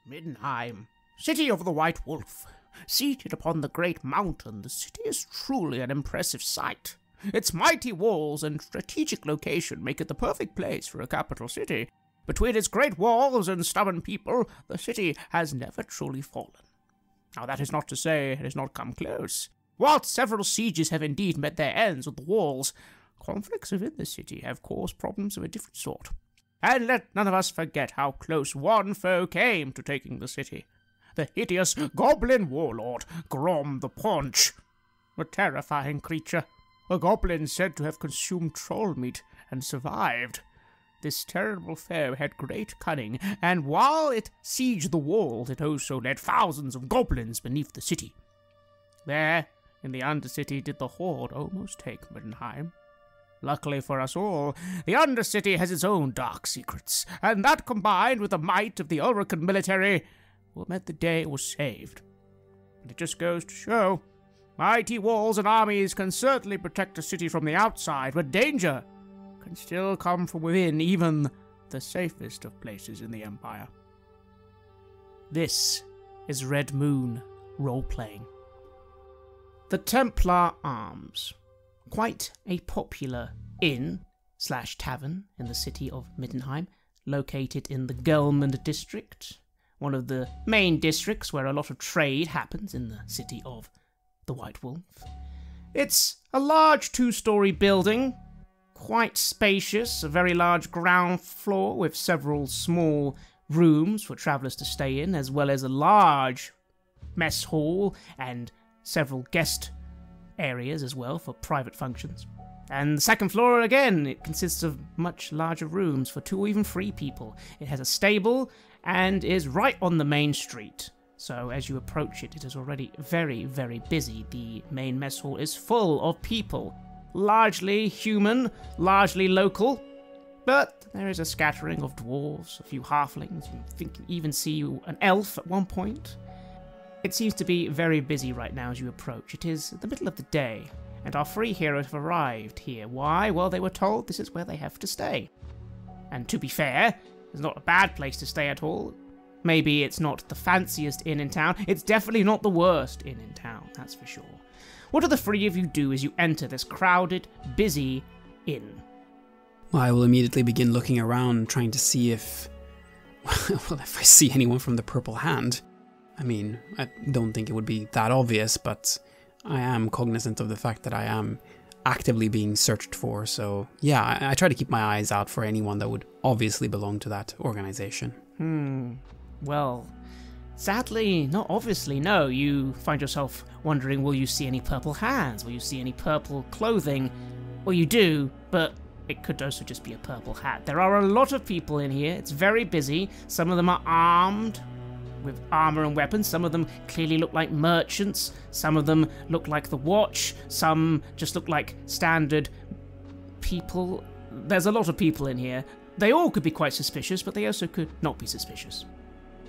Middenheim, city of the White Wolf. Seated upon the great mountain, the city is truly an impressive sight. Its mighty walls and strategic location make it the perfect place for a capital city. Between its great walls and stubborn people, the city has never truly fallen. Now that is not to say it has not come close. Whilst several sieges have indeed met their ends with the walls, conflicts within the city have caused problems of a different sort. And let none of us forget how close one foe came to taking the city. The hideous goblin warlord, Grom the Paunch. A terrifying creature. A goblin said to have consumed troll meat and survived. This terrible foe had great cunning, and while it sieged the walls, it also led thousands of goblins beneath the city. There, in the Undercity, did the horde almost take Middenheim. Luckily for us all, the Undercity has its own dark secrets, and that combined with the might of the Ulrican military will meant the day was saved. And it just goes to show, mighty walls and armies can certainly protect a city from the outside, but danger can still come from within even the safest of places in the Empire. This is Red Moon role-playing. The Templar Arms. Quite a popular inn/tavern in the city of Middenheim, located in the Gelmund district, one of the main districts where a lot of trade happens in the city of the White Wolf. It's a large two-story building, quite spacious, a very large ground floor with several small rooms for travellers to stay in, as well as a large mess hall and several guest areas as well for private functions. And the second floor, again, it consists of much larger rooms for 2 or even 3 people. It has a stable and is right on the main street. So as you approach it, it is already very, very busy. The main mess hall is full of people. Largely human, largely local, but there is a scattering of dwarves, a few halflings, you can even see an elf at one point. It seems to be very busy right now as you approach. It is the middle of the day, and our 3 heroes have arrived here. Why? Well, they were told this is where they have to stay. And to be fair, it's not a bad place to stay at all. Maybe it's not the fanciest inn in town. It's definitely not the worst inn in town, that's for sure. What do the 3 of you do as you enter this crowded, busy inn? Well, I will immediately begin looking around, trying to see if if I see anyone from the Purple Hand. I mean, I don't think it would be that obvious, but I am cognizant of the fact that I am actively being searched for, so yeah, I try to keep my eyes out for anyone that would obviously belong to that organization. Well, sadly, not obviously, no. You find yourself wondering, will you see any purple hands? Will you see any purple clothing? Well, you do, but it could also just be a purple hat. There are a lot of people in here. It's very busy. Some of them are armed with armor and weapons. Some of them clearly look like merchants. Some of them look like the Watch. Some just look like standard people. There's a lot of people in here. They all could be quite suspicious, but they also could not be suspicious.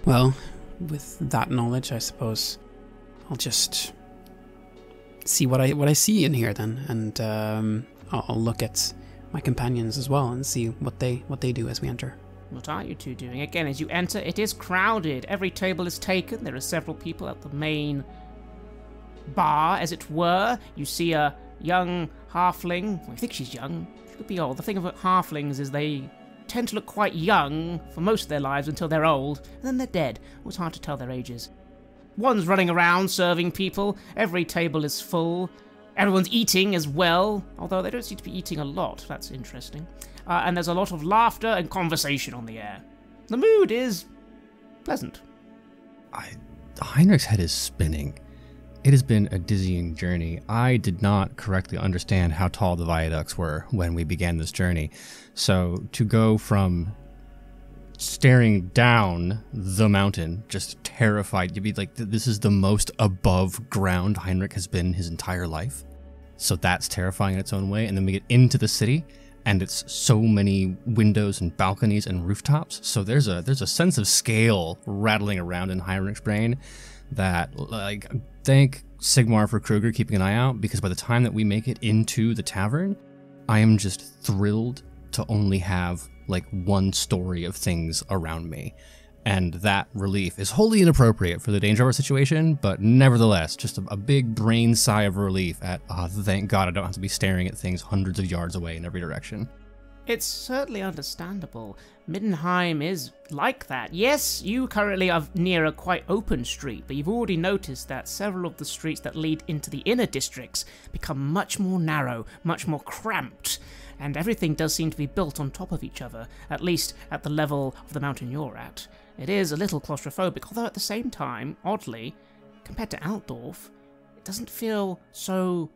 Well, with that knowledge, I suppose I'll just see what I see in here then, and I'll look at my companions as well and see what they do as we enter. What are you 2 doing? Again, as you enter, it is crowded. Every table is taken. There are several people at the main bar, as it were. You see a young halfling. Well, I think she's young. She could be old. The thing about halflings is they tend to look quite young for most of their lives until they're old, and then they're dead. It's hard to tell their ages. One's running around serving people. Every table is full. Everyone's eating as well, although they don't seem to be eating a lot. That's interesting. And there's a lot of laughter and conversation on the air. The mood is pleasant. Heinrich's head is spinning. It has been a dizzying journey. I did not correctly understand how tall the viaducts were when we began this journey. So to go from staring down the mountain, just terrified, you'd be like, this is the most above ground Heinrich has been his entire life. So that's terrifying in its own way. And then we get into the city, and it's so many windows and balconies and rooftops. So there's a sense of scale rattling around in Heinrich's brain that, like, thank Sigmar for Kruger keeping an eye out, because by the time that we make it into the tavern, I am just thrilled to only have like one story of things around me. And that relief is wholly inappropriate for the danger of our situation, but nevertheless, just a big brain sigh of relief at, oh, thank God I don't have to be staring at things hundreds of yards away in every direction. It's certainly understandable. Middenheim is like that. Yes, you currently are near a quite open street, but you've already noticed that several of the streets that lead into the inner districts become much more narrow, much more cramped, and everything does seem to be built on top of each other, at least at the level of the mountain you're at. It is a little claustrophobic, although at the same time, oddly, compared to Altdorf, it doesn't feel so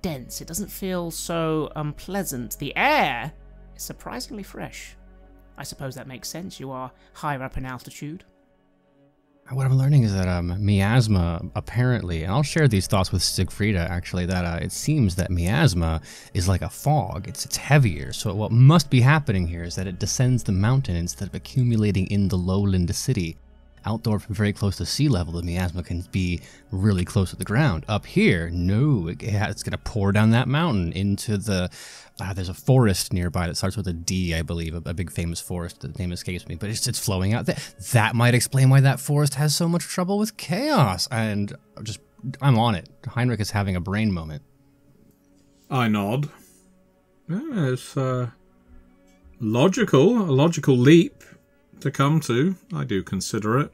dense, it doesn't feel so unpleasant. The air is surprisingly fresh. I suppose that makes sense, you are higher up in altitude. What I'm learning is that miasma, apparently, and I'll share these thoughts with Sigfrida, actually, that it seems that miasma is like a fog. It's heavier, so what must be happening here is that it descends the mountain instead of accumulating in the lowland city. Outdoor, very close to sea level, the miasma can be really close to the ground. Up here, no, it's going to pour down that mountain into the... there's a forest nearby that starts with a D, I believe, a big famous forest. The name escapes me, but it's flowing out there. That might explain why that forest has so much trouble with chaos. And I'm on it. Heinrich is having a brain moment. I nod. Yeah, it's a logical leap to come to. I do consider it.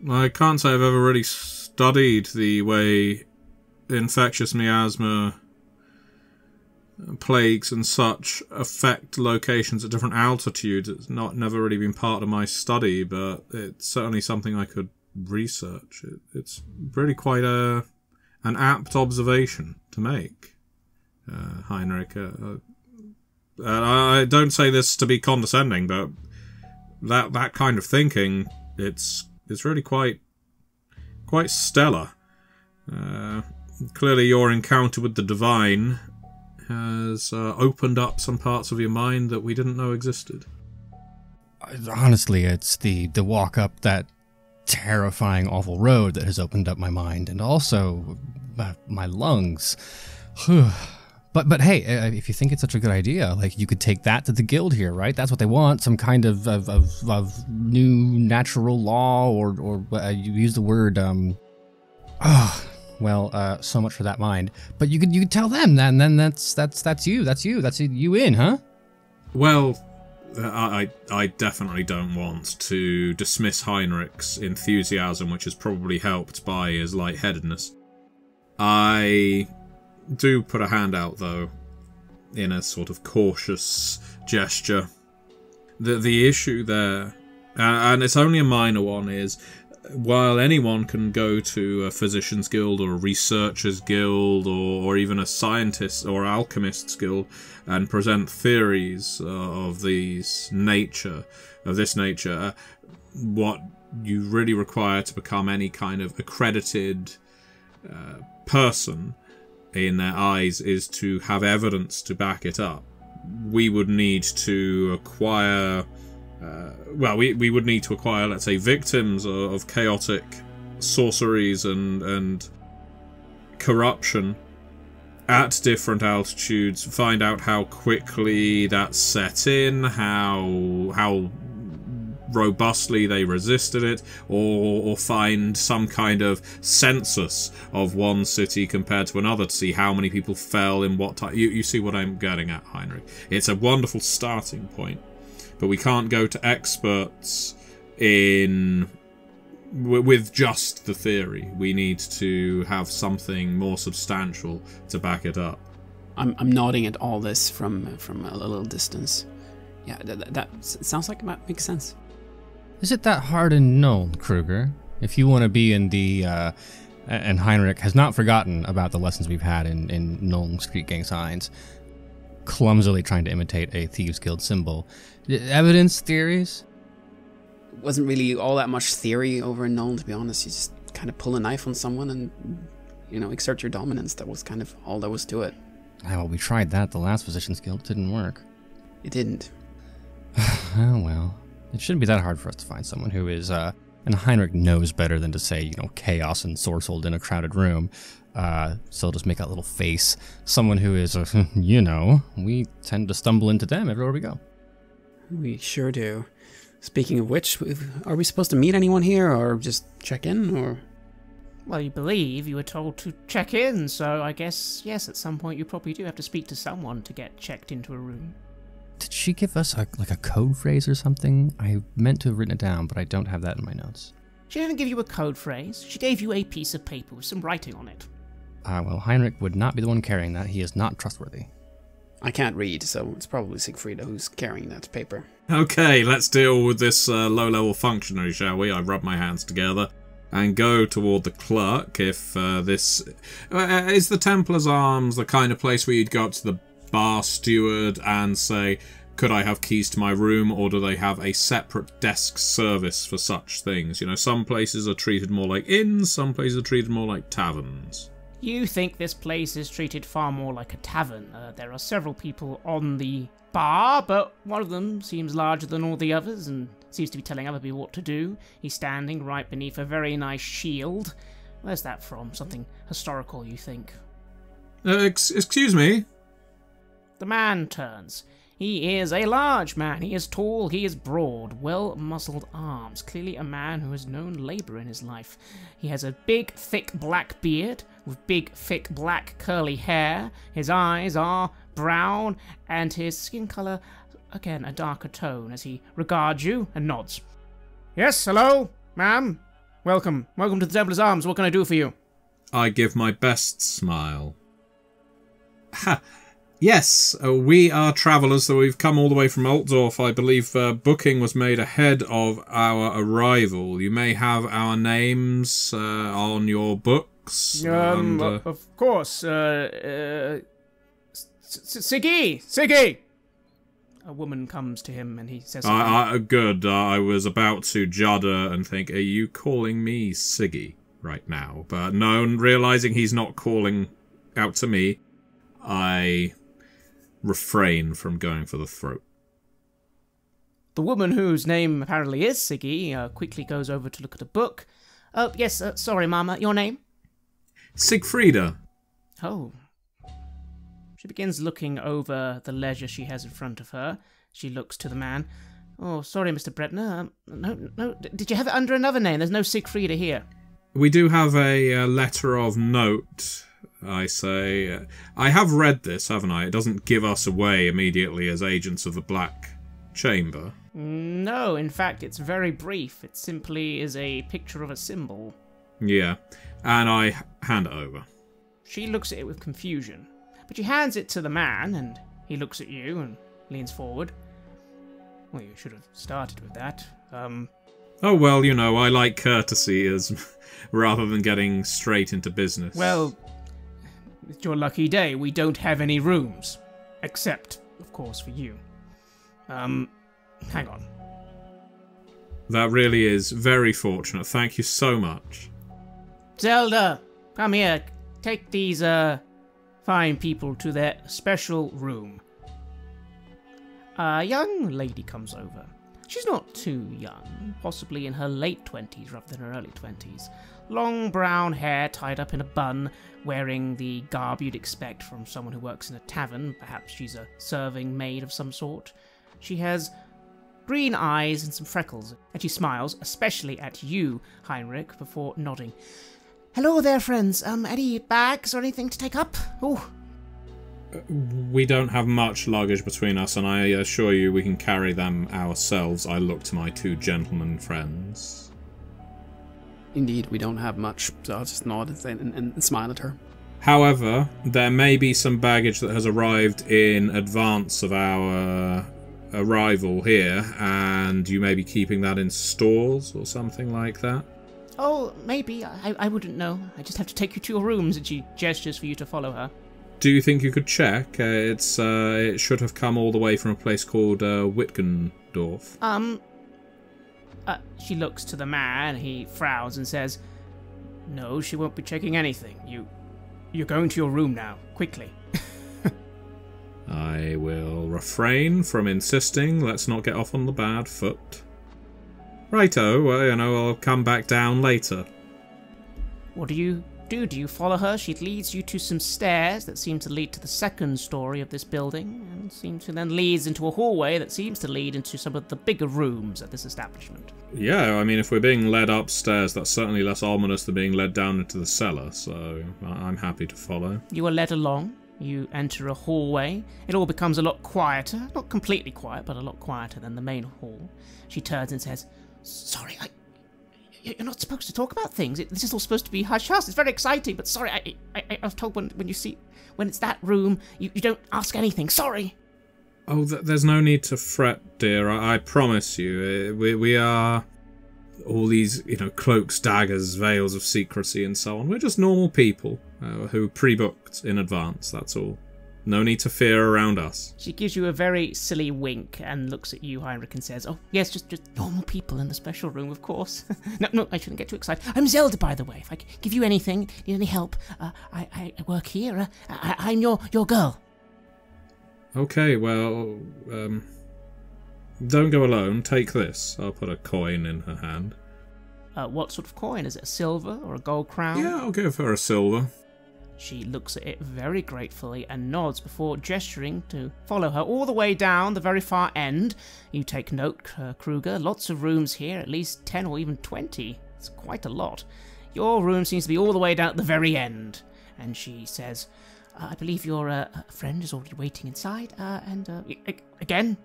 I can't say I've ever really studied the way infectious miasma, plagues and such affect locations at different altitudes. It's never really been part of my study, but it's certainly something I could research. It's really quite an apt observation to make, Heinrich. I don't say this to be condescending, but that kind of thinking, it's really quite stellar. Clearly your encounter with the divine has opened up some parts of your mind that we didn't know existed. Honestly, it's the walk up that terrifying, awful road that has opened up my mind, and also my lungs. But hey, if you think it's such a good idea, like, you could take that to the guild here, right? That's what they want, some kind of new natural law, or you use the word, well, so much for that mind. But you could tell them that, and then that's you in, huh? Well, I definitely don't want to dismiss Heinrich's enthusiasm, which is probably helped by his lightheadedness. I do put a hand out, though, in a sort of cautious gesture. The issue there, and it's only a minor one, is while anyone can go to a physician's guild or a researcher's guild or even a scientist or alchemist's guild and present theories of this nature, what you really require to become any kind of accredited person in their eyes is to have evidence to back it up. We would need to acquire... we would need to acquire, let's say, victims of chaotic sorceries and corruption at different altitudes, find out how quickly that's set in, how robustly they resisted it, or find some kind of census of one city compared to another to see how many people fell in what time. You see what I'm getting at, Heinrich. It's a wonderful starting point, but we can't go to experts with just the theory. We need to have something more substantial to back it up. I'm nodding at all this from a little distance. Yeah, that sounds like it makes sense. Is it that hard in Nuln, Kruger? If you want to be in the... and Heinrich has not forgotten about the lessons we've had in Nuln street gang signs, clumsily trying to imitate a Thieves Guild symbol. Evidence, theories? Wasn't really all that much theory over in Nuln, to be honest. You just kind of pull a knife on someone and, exert your dominance. That was kind of all there was to it. Well, we tried that. The last Physicians Guild didn't work. It didn't. Oh, well. It shouldn't be that hard for us to find someone who is, and Heinrich knows better than to say, chaos and sorcelled in a crowded room. So he'll just make that little face. Someone who is, we tend to stumble into them everywhere we go. We sure do. Speaking of which, are we supposed to meet anyone here, or just check in, or...? Well, you believe you were told to check in, so I guess, yes, at some point you probably do have to speak to someone to get checked into a room. Did she give us a code phrase or something? I meant to have written it down, but I don't have that in my notes. She didn't give you a code phrase. She gave you a piece of paper with some writing on it. Well, Heinrich would not be the one carrying that. He is not trustworthy. I can't read, so it's probably Siegfrieda who's carrying that paper. Okay, let's deal with this low-level functionary, shall we? I rub my hands together and go toward the clerk. If this... is the Templar's Arms the kind of place where you'd go up to the bar steward and say, could I have keys to my room, or do they have a separate desk service for such things? You know, some places are treated more like inns, some places are treated more like taverns. You think this place is treated far more like a tavern. There are several people on the bar, but one of them seems larger than all the others and seems to be telling other people what to do. He's standing right beneath a very nice shield. Where's that from? Something historical, you think? Excuse me? The man turns. He is a large man. He is tall, he is broad, well-muscled arms. Clearly a man who has known labour in his life. He has a big, thick black beard with big, thick black curly hair. His eyes are brown, and his skin colour, again, a darker tone as he regards you and nods. Yes, hello, ma'am. Welcome. Welcome to the Templar's Arms. What can I do for you? I give my best smile. Ha! Yes, we are travellers, so we've come all the way from Altdorf. I believe booking was made ahead of our arrival. You may have our names on your books. Of course. Siggy! A woman comes to him and he says... Good. I was about to judder and think, are you calling me Siggy right now? But no, realising he's not calling out to me, I refrain from going for the throat. The woman, whose name apparently is Siggy, quickly goes over to look at a book. Oh, yes, sorry, Mama, your name? Siegfrieda. Oh. She begins looking over the ledger she has in front of her. She looks to the man. Oh, sorry, Mr. Bretner. No, did you have it under another name? There's no Siegfrieda here. We do have a letter of note, I say. I have read this, haven't I? It doesn't give us away immediately as agents of the Black Chamber. No, in fact, it's very brief. It simply is a picture of a symbol. Yeah, and I hand it over. She looks at it with confusion, but she hands it to the man, and he looks at you and leans forward. Well, you should have started with that. Oh, well, you know, I like courtesy as rather than getting straight into business. Well, it's your lucky day. We don't have any rooms. Except, of course, for you. Hang on. That really is very fortunate. Thank you so much. Zelda, come here. Take these, fine people to their special room. A young lady comes over. She's not too young, possibly in her late 20s rather than her early 20s. Long brown hair tied up in a bun, wearing the garb you'd expect from someone who works in a tavern. Perhaps she's a serving maid of some sort. She has green eyes and some freckles, and she smiles, especially at you, Heinrich, before nodding. Hello there, friends. Any bags or anything to take up? Oh. We don't have much luggage between us, and I assure you we can carry them ourselves. I look to my two gentlemen friends. Indeed, we don't have much, so I'll just nod and smile at her. However, there may be some baggage that has arrived in advance of our arrival here, and you may be keeping that in stores or something like that. Oh, maybe. I wouldn't know. I just have to take you to your rooms, and she gestures for you to follow her. Do you think you could check? It should have come all the way from a place called Wittgendorf. She looks to the man. He frowns and says, "No, she won't be checking anything. You're going to your room now, quickly." I will refrain from insisting. Let's not get off on the bad foot. Righto, I'll come back down later. What are you do you follow her? She leads you to some stairs that seem to lead to the second story of this building, and seem to then leads into a hallway that seems to lead into some of the bigger rooms at this establishment. Yeah, I mean, if we're being led upstairs, that's certainly less ominous than being led down into the cellar, so I'm happy to follow. You are led along. You enter a hallway. It all becomes a lot quieter. Not completely quiet, but a lot quieter than the main hall. She turns and says, "Sorry, you're not supposed to talk about things. This is all supposed to be hush-hush. It's very exciting, but sorry, I was told when it's that room, you don't ask anything. Sorry." Oh, there's no need to fret, dear. I promise you. We are all these, cloaks, daggers, veils of secrecy and so on. We're just normal people who pre-booked in advance, that's all. No need to fear around us. She gives you a very silly wink and looks at you, Heinrich, and says, "Oh, yes, just normal people in the special room, of course." No, I shouldn't get too excited. I'm Zelda, by the way. If I can give you anything, need any help, I work here. I'm your girl. Okay, well, don't go alone. Take this. I'll put a coin in her hand. What sort of coin? Is it a silver or a gold crown? Yeah, I'll give her a silver. She looks at it very gratefully and nods before gesturing to follow her all the way down the very far end. You take note, Kruger. Lots of rooms here, at least 10 or even 20. It's quite a lot. Your room seems to be all the way down at the very end. And she says, "I believe your friend is already waiting inside. Again,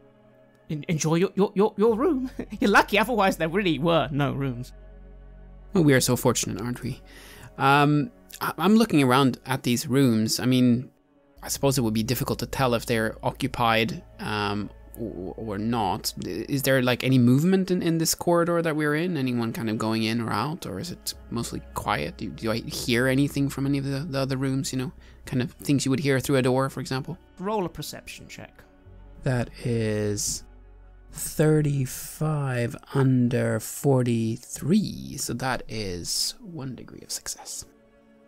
enjoy your room. You're lucky, otherwise there really were no rooms." Well, we are so fortunate, aren't we? I'm looking around at these rooms. I mean, I suppose it would be difficult to tell if they're occupied or not. Is there any movement in this corridor that we're in? Anyone kind of going in or out? Or is it mostly quiet? Do I hear anything from any of the other rooms, kind of things you would hear through a door, for example? Roll a perception check. That is 35 under 43, so that is 1 degree of success.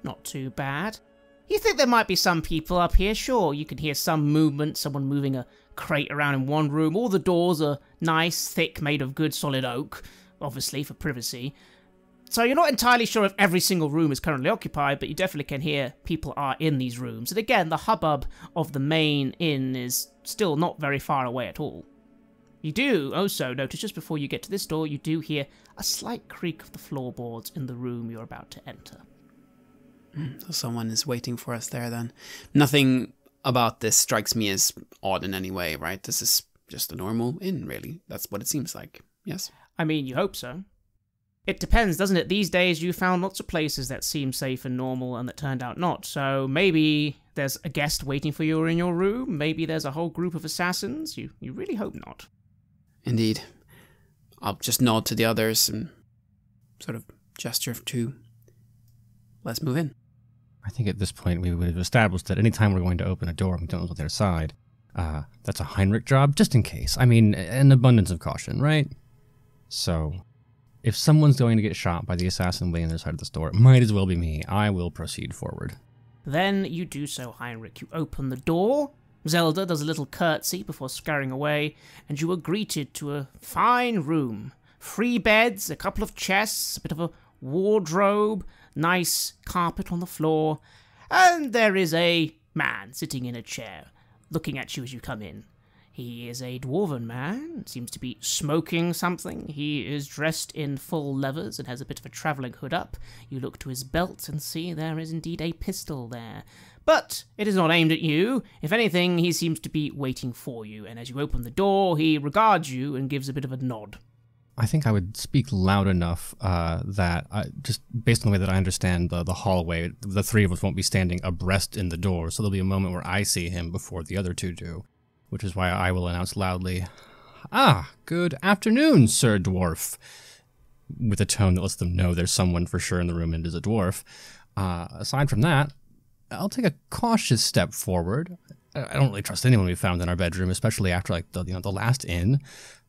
Not too bad. You think there might be some people up here? Sure, you can hear some movement, someone moving a crate around in one room. All the doors are nice, thick, made of good solid oak, obviously for privacy. So you're not entirely sure if every single room is currently occupied, but you definitely can hear people are in these rooms. And again, the hubbub of the main inn is still not very far away at all. You do also notice just before you get to this door, you do hear a slight creak of the floorboards in the room you're about to enter. So someone is waiting for us there then. Nothing about this strikes me as odd in any way, right? This is just a normal inn, really. That's what it seems like, yes? I mean, you hope so. It depends, doesn't it? These days you found lots of places that seem safe and normal and that turned out not. So maybe there's a guest waiting for you in your room. Maybe there's a whole group of assassins. You really hope not. Indeed. I'll just nod to the others and sort of gesture to let's move in. I think at this point we would have established that anytime we're going to open a door and we don't know what's on their side, that's a Heinrich job, just in case. I mean, an abundance of caution, right? So, if someone's going to get shot by the assassin waiting on their side of the door, it might as well be me. I will proceed forward. Then you do so, Heinrich. You open the door. Zelda does a little curtsy before scurrying away, and you are greeted to a fine room. 3 beds, a couple of chests, a bit of a wardrobe, nice carpet on the floor, and there is a man sitting in a chair, looking at you as you come in. He is a dwarven man, seems to be smoking something. He is dressed in full leathers and has a bit of a travelling hood up. You look to his belt and see there is indeed a pistol there. But it is not aimed at you. If anything, he seems to be waiting for you, and as you open the door, he regards you and gives a bit of a nod. I think I would speak loud enough that, just based on the way that I understand the hallway, the 3 of us won't be standing abreast in the door, so there'll be a moment where I see him before the other 2 do, which is why I will announce loudly, "Ah, good afternoon, Sir Dwarf," with a tone that lets them know there's someone for sure in the room and is a dwarf. Aside from that, I'll take a cautious step forward. I don't really trust anyone we found in our bedroom, especially after the last inn.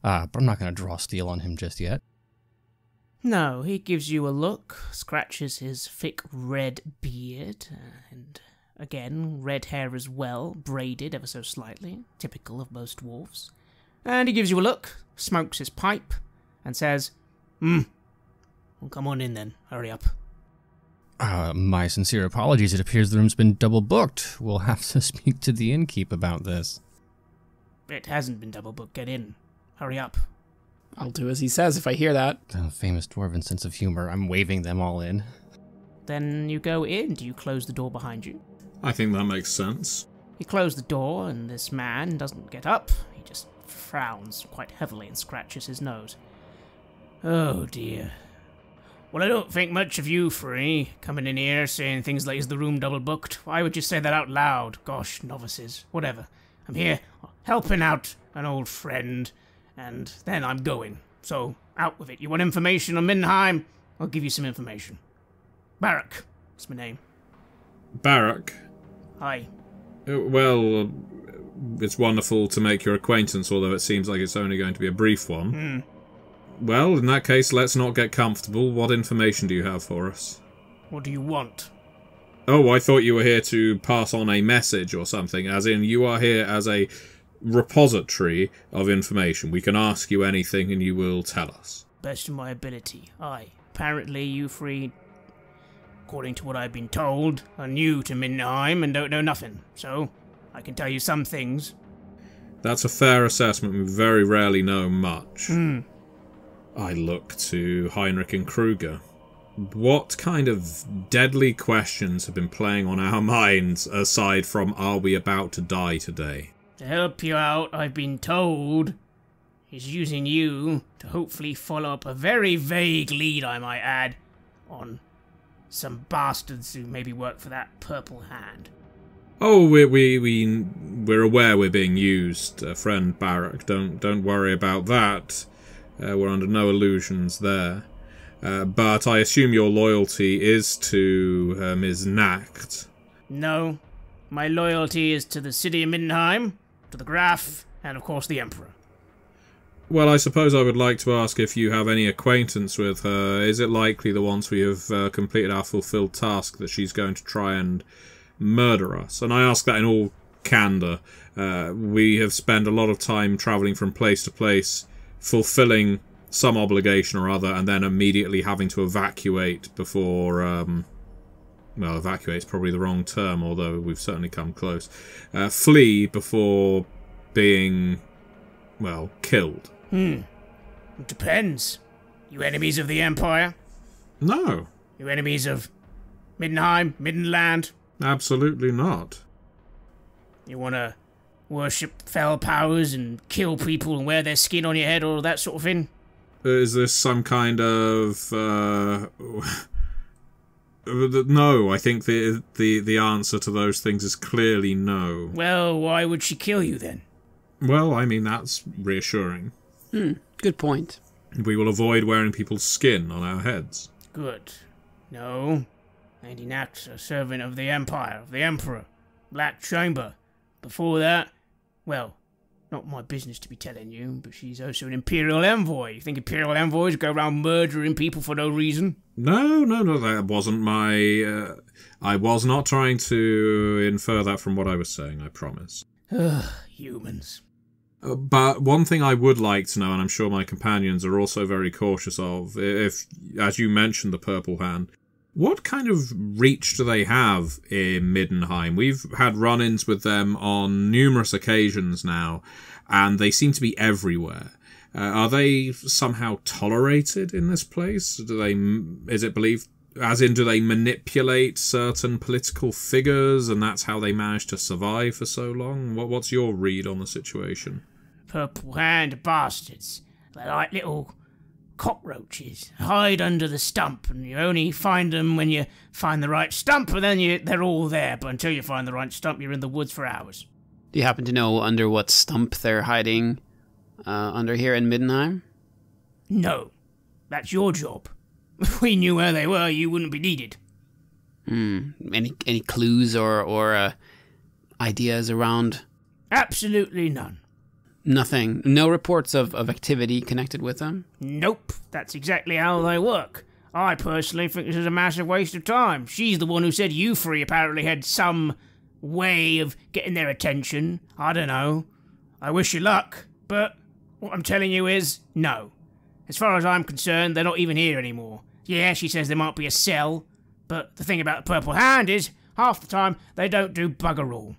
But I'm not going to draw steel on him just yet. No, he gives you a look, scratches his thick red beard, and again, red hair as well, braided ever so slightly, typical of most dwarfs. And he gives you a look, smokes his pipe, and says, Well, come on in then, hurry up. My sincere apologies. It appears the room's been double booked. We'll have to speak to the innkeep about this. It hasn't been double booked. Get in. Hurry up. I'll do as he says if I hear that. The famous dwarven sense of humor. I'm waving them all in. Then you go in. Do you close the door behind you? I think that makes sense. You close the door, and this man doesn't get up. He just frowns quite heavily and scratches his nose. Oh, dear. Well, I don't think much of you three, coming in here saying things like, is the room double booked? Why would you say that out loud? Gosh, novices. Whatever. I'm here helping out an old friend, and then I'm going. So, out with it. You want information on Middenheim? I'll give you some information. Barak. That's my name. Barak. Hi. Well, it's wonderful to make your acquaintance, although it seems like it's only going to be a brief one. Well, in that case, let's not get comfortable. What information do you have for us? What do you want? Oh, I thought you were here to pass on a message or something, as in you are here as a repository of information. We can ask you anything and you will tell us. Best of my ability. Aye. Apparently you three, according to what I've been told, are new to Middenheim and don't know nothing. So, I can tell you some things. That's a fair assessment. We very rarely know much. I look to Heinrich and Kruger. What kind of deadly questions have been playing on our minds, aside from, are we about to die today? To help you out, I've been told, he's using you to hopefully follow up a very vague lead, I might add, on some bastards who maybe work for that Purple Hand. Oh, we're aware we're being used, friend Barak. Don't worry about that. We're under no illusions there. But I assume your loyalty is to Ms. Nacht. No, my loyalty is to the city of Middenheim, to the Graf, and of course the Emperor. Well, I suppose I would like to ask if you have any acquaintance with her. Is it likely that once we have completed our fulfilled task that she's going to try and murder us? And I ask that in all candour. We have spent a lot of time travelling from place to place, fulfilling some obligation or other, and then immediately having to evacuate before... well, evacuate's probably the wrong term, although we've certainly come close. Flee before being, well, killed. It depends. You enemies of the Empire? No. You enemies of Middenheim, Middenland? Absolutely not. You want to worship fell powers and kill people and wear their skin on your head, or that sort of thing? Is this some kind of... No, I think the answer to those things is clearly no. Well, why would she kill you then? Well, I mean, that's reassuring. Good point. We will avoid wearing people's skin on our heads. Good. No. Lady Nacht's a servant of the Empire, of the Emperor. Black Chamber. Before that, well, not my business to be telling you, but she's also an Imperial Envoy. You think Imperial Envoys go around murdering people for no reason? No, that wasn't my... I was not trying to infer that from what I was saying, I promise. Humans. But one thing I would like to know, and I'm sure my companions are also very cautious of, if, as you mentioned, the Purple Hand, what kind of reach do they have in Middenheim? We've had run-ins with them on numerous occasions now, and they seem to be everywhere. Are they somehow tolerated in this place? Is it believed, as in, do they manipulate certain political figures, and that's how they manage to survive for so long? What's your read on the situation? Purple Hand bastards. They're like little cockroaches. Hide under the stump, and you only find them when you find the right stump, and then they're all there. But until you find the right stump, you're in the woods for hours. Do you happen to know under what stump they're hiding under here in Middenheim? No. That's your job. If we knew where they were, you wouldn't be needed. Any clues or ideas around? Absolutely none. Nothing. No reports of activity connected with them? Nope. That's exactly how they work. I personally think this is a massive waste of time. She's the one who said you three apparently had some way of getting their attention. I don't know. I wish you luck, but what I'm telling you is no. As far as I'm concerned, they're not even here anymore. Yeah, she says there might be a cell, But the thing about the Purple Hand is, half the time, they don't do bugger all.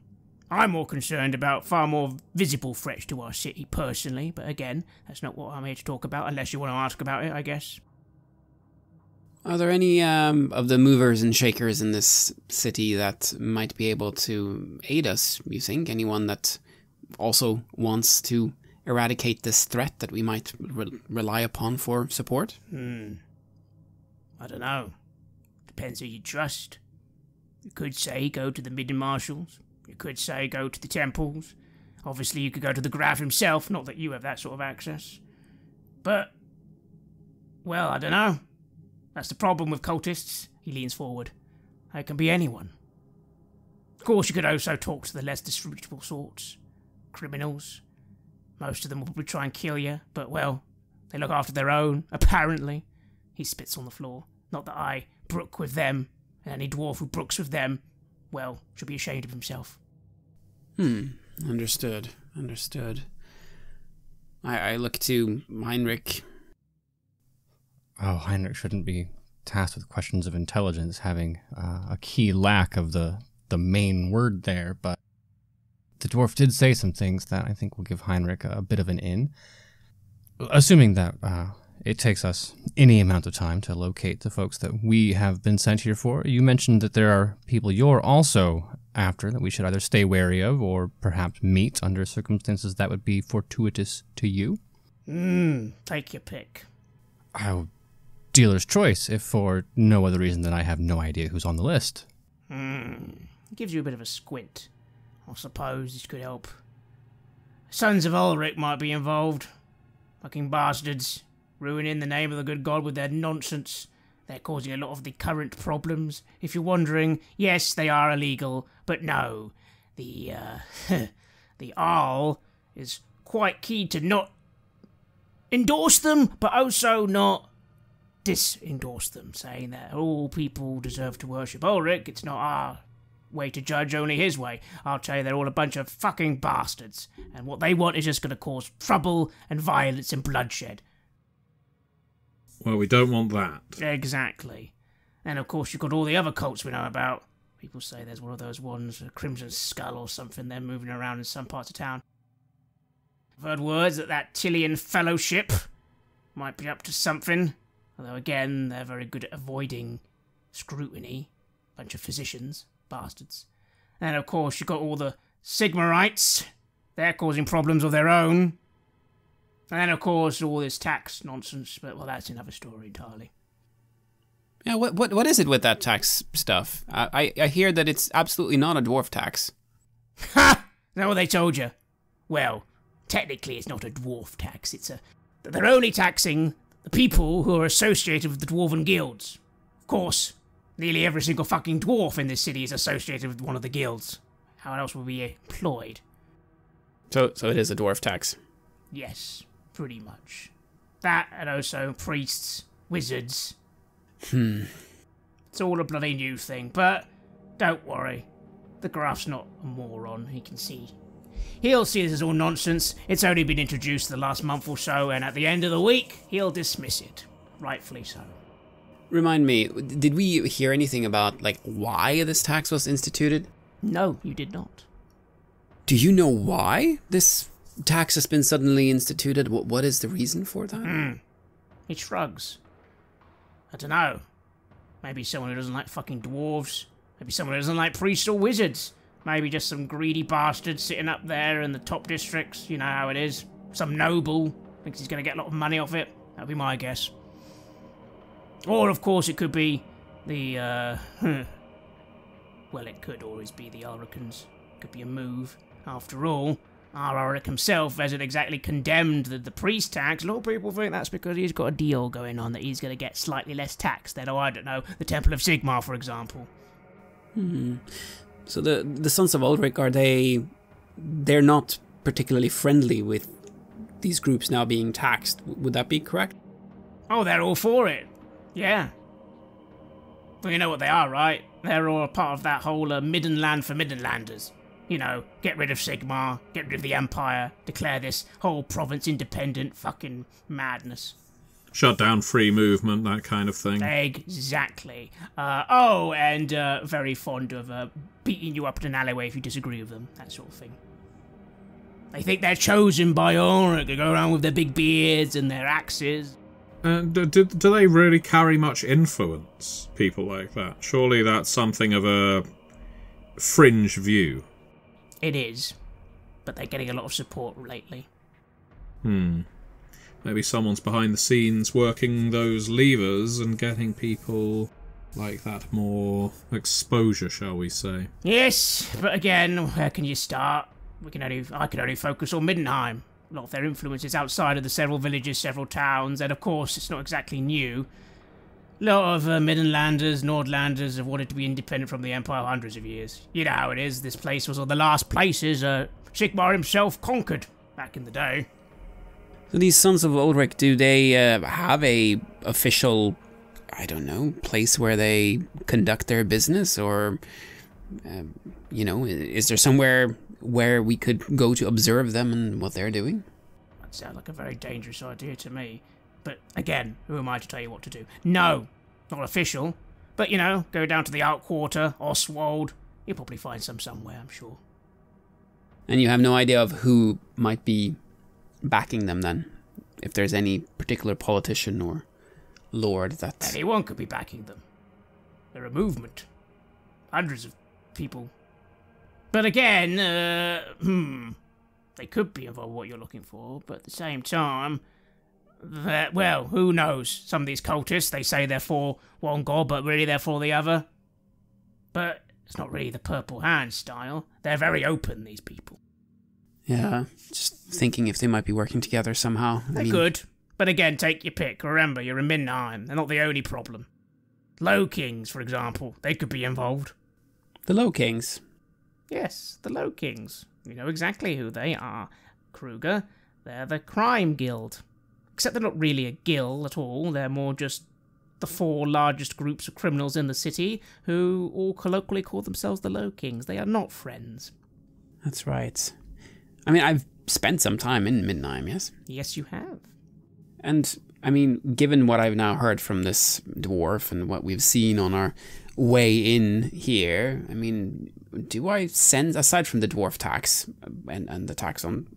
I'm more concerned about far more visible threats to our city, personally, but again, that's not what I'm here to talk about, unless you want to ask about it, I guess. Are there any of the movers and shakers in this city that might be able to aid us, you think? Anyone that also wants to eradicate this threat that we might rely upon for support? I don't know. Depends who you trust. You could say go to the Midden Marshals. You could say go to the temples. Obviously you could go to the Graf himself, not that you have that sort of access. But, well, I don't know. That's the problem with cultists. He leans forward. They can be anyone. Of course you could also talk to the less disreputable sorts. Criminals. Most of them will probably try and kill you, but, well, they look after their own, apparently. He spits on the floor. Not that I brook with them, and any dwarf who brooks with them, well, should be ashamed of himself. Understood. I look to Heinrich. Oh, Heinrich shouldn't be tasked with questions of intelligence, having a key lack of the main word there, but the dwarf did say some things that I think will give Heinrich a bit of an in. Assuming that it takes us any amount of time to locate the folks that we have been sent here for. You mentioned that there are people you're also after that we should either stay wary of or perhaps meet under circumstances that would be fortuitous to you. Take your pick. Oh, dealer's choice, if for no other reason than I have no idea who's on the list. Gives you a bit of a squint. I suppose this could help. Sons of Ulrich might be involved. Fucking bastards. Ruining the name of the good God with their nonsense. They're causing a lot of the current problems. If you're wondering, yes, they are illegal, but no. The Arl is quite keen to not endorse them, but also not dis-endorse them, saying that all people deserve to worship Ulrich. It's not our way to judge, only his way. I'll tell you, they're all a bunch of fucking bastards, and what they want is just going to cause trouble and violence and bloodshed. Well, we don't want that. Exactly. And of course you've got all the other cults we know about. People say there's one of those ones, a Crimson Skull or something, they're moving around in some parts of town. I've heard words that Tillian Fellowship might be up to something. Although again, they're very good at avoiding scrutiny. Bunch of physicians. Bastards. And of course you've got all the Sigmarites. They're causing problems of their own. And then of course all this tax nonsense, but well, that's another story entirely. Yeah, what is it with that tax stuff? I hear that it's absolutely not a dwarf tax. Ha! Is that what they told you? Well, technically it's not a dwarf tax, they're only taxing the people who are associated with the dwarven guilds. Of course, nearly every single fucking dwarf in this city is associated with one of the guilds. How else would we be employed? So it is a dwarf tax. Yes, pretty much. That, and also priests, wizards. It's all a bloody new thing, but don't worry. The Graf's not a moron, he can see. He'll see this as all nonsense. It's only been introduced the last month or so, and at the end of the week, he'll dismiss it. Rightfully so. Remind me, did we hear anything about, why this tax was instituted? No, you did not. Do you know why this tax has been suddenly instituted? What is the reason for that? He shrugs. I don't know. Maybe someone who doesn't like fucking dwarves. Maybe someone who doesn't like priests or wizards. Maybe just some greedy bastard sitting up there in the top districts. You know how it is. Some noble thinks he's going to get a lot of money off it. That'd be my guess. Or, of course, it could be the, well, it could always be the Ulrichans. It could be a move. After all, our Ulrich himself hasn't exactly condemned the priest tax. A lot of people think that's because he's got a deal going on that he's going to get slightly less tax than, I don't know, the Temple of Sigmar, for example. So the Sons of Ulrich, they're not particularly friendly with these groups now being taxed. Would that be correct? Oh, they're all for it. Yeah. Well, you know what they are, right? They're all a part of that whole Middenland for Middenlanders. You know, get rid of Sigmar, get rid of the Empire, declare this whole province independent, fucking madness. Shut down free movement, that kind of thing. Exactly. And very fond of beating you up in an alleyway if you disagree with them, that sort of thing. They think they're chosen by Ulrich. They go around with their big beards and their axes. Do they really carry much influence, people like that? Surely that's something of a fringe view. It is, but they're getting a lot of support lately. Maybe someone's behind the scenes working those levers and getting people like that more exposure, shall we say. Yes, but again, where can you start? I can only focus on Middenheim. A lot of their influence is outside of the several villages, several towns, and of course it's not exactly new. A lot of Middenlanders, Nordlanders have wanted to be independent from the Empire hundreds of years. You know how it is, this place was one of the last places Sigmar himself conquered back in the day. So these Sons of Ulrich, do they have a official, I don't know, place where they conduct their business? Or, is there somewhere where we could go to observe them and what they're doing? That sounds like a very dangerous idea to me. But again, who am I to tell you what to do? No, not official. But, go down to the Outquarter, Oswald. You'll probably find some somewhere, I'm sure. And you have no idea of who might be backing them then? If there's any particular politician or lord that... Anyone could be backing them. They're a movement. Hundreds of people. But again, they could be involved in what you're looking for, but at the same time, who knows? Some of these cultists, they say they're for one god, but really they're for the other. But it's not really the Purple Hand style. They're very open, these people. Yeah, just thinking if they might be working together somehow. They could. But again, take your pick. Remember, you're in Middenheim. They're not the only problem. Low Kings, for example, they could be involved. The Low Kings? Yes, the Low Kings. You know exactly who they are. Kruger, they're the crime guild. Except they're not really a guild at all. They're more just the 4 largest groups of criminals in the city who all colloquially call themselves the Low Kings. They are not friends. That's right. I mean, I've spent some time in Middenheim, yes? Yes, you have. And, I mean, given what I've now heard from this dwarf and what we've seen on our way in here, I mean, do I sense, aside from the dwarf tax and the tax on,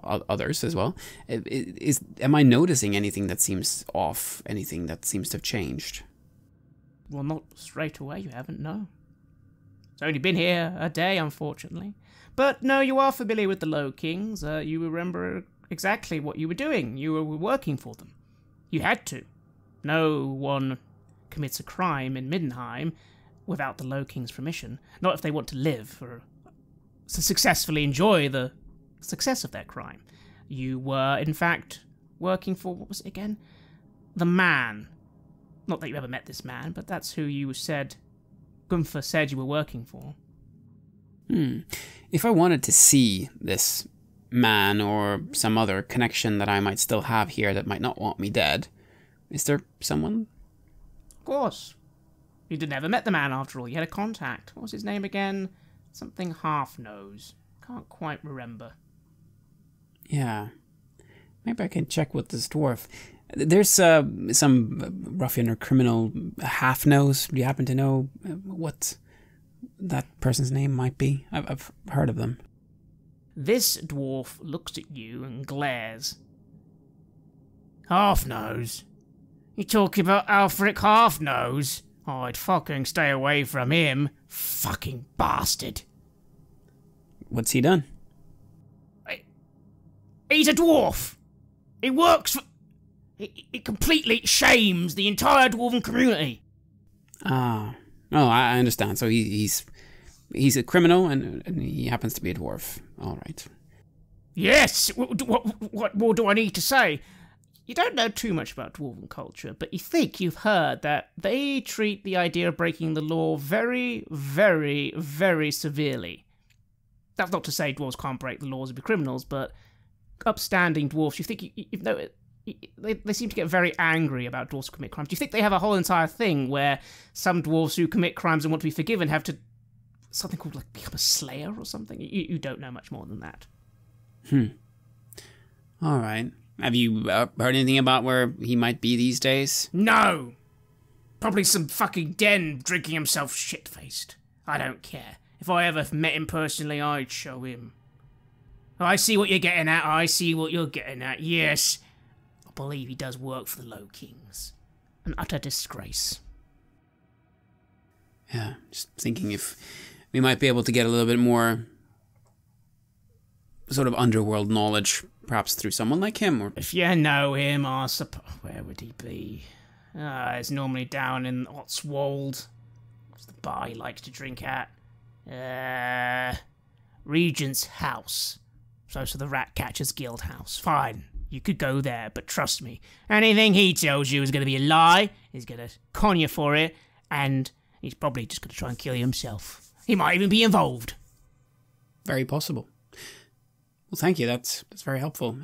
others as well, am I noticing anything that seems off, anything that seems to have changed? Well, not straight away, you haven't, no. It's only been here a day, unfortunately. But no, you are familiar with the Low Kings. You remember exactly what you were doing. You were working for them. You had to. No one commits a crime in Middenheim without the Low King's permission. Not if they want to live or to successfully enjoy the success of their crime. You were, in fact, working for, what was it again? The Man. Not that you ever met this man, but that's who you said, Gunther said you were working for. If I wanted to see this man or some other connection that I might still have here that might not want me dead, is there someone? Of course. You'd never met the man after all. You had a contact. What was his name again? Something Half-Nose. Can't quite remember. Yeah. Maybe I can check with this dwarf. There's some ruffian or criminal Half-Nose. Do you happen to know what that person's name might be? I've heard of them. This dwarf looks at you and glares. Half-Nose? You talking about Alfric Half-Nose? I'd fucking stay away from him. Fucking bastard. What's he done? He's a dwarf. He works for... He completely shames the entire dwarven community. Ah. Oh, I understand. So he's a criminal and he happens to be a dwarf. All right. Yes! What more do I need to say? You don't know too much about dwarven culture, but you think you've heard that they treat the idea of breaking the law very, very, very severely. That's not to say dwarves can't break the laws and be criminals, but upstanding dwarves, you think you've known it. They seem to get very angry about dwarves who commit crimes. Do you think they have a whole entire thing where some dwarves who commit crimes and want to be forgiven have to something called like become a slayer or something? You don't know much more than that. All right. Have you heard anything about where he might be these days? No! Probably some fucking den drinking himself shit-faced. I don't care. If I ever met him personally, I'd show him. I see what you're getting at, I see what you're getting at, yes. I believe he does work for the Low Kings. An utter disgrace. Yeah, just thinking if we might be able to get a little bit more sort of underworld knowledge, perhaps through someone like him. Or if you know him, I suppose... Where would he be? It's normally down in Otswold. It's the bar he likes to drink at. Regent's House. So the Ratcatcher's Guild House. Fine, you could go there, but trust me, anything he tells you is going to be a lie, he's going to con you for it, and he's probably just going to try and kill you himself. He might even be involved. Very possible. Well, thank you, that's very helpful.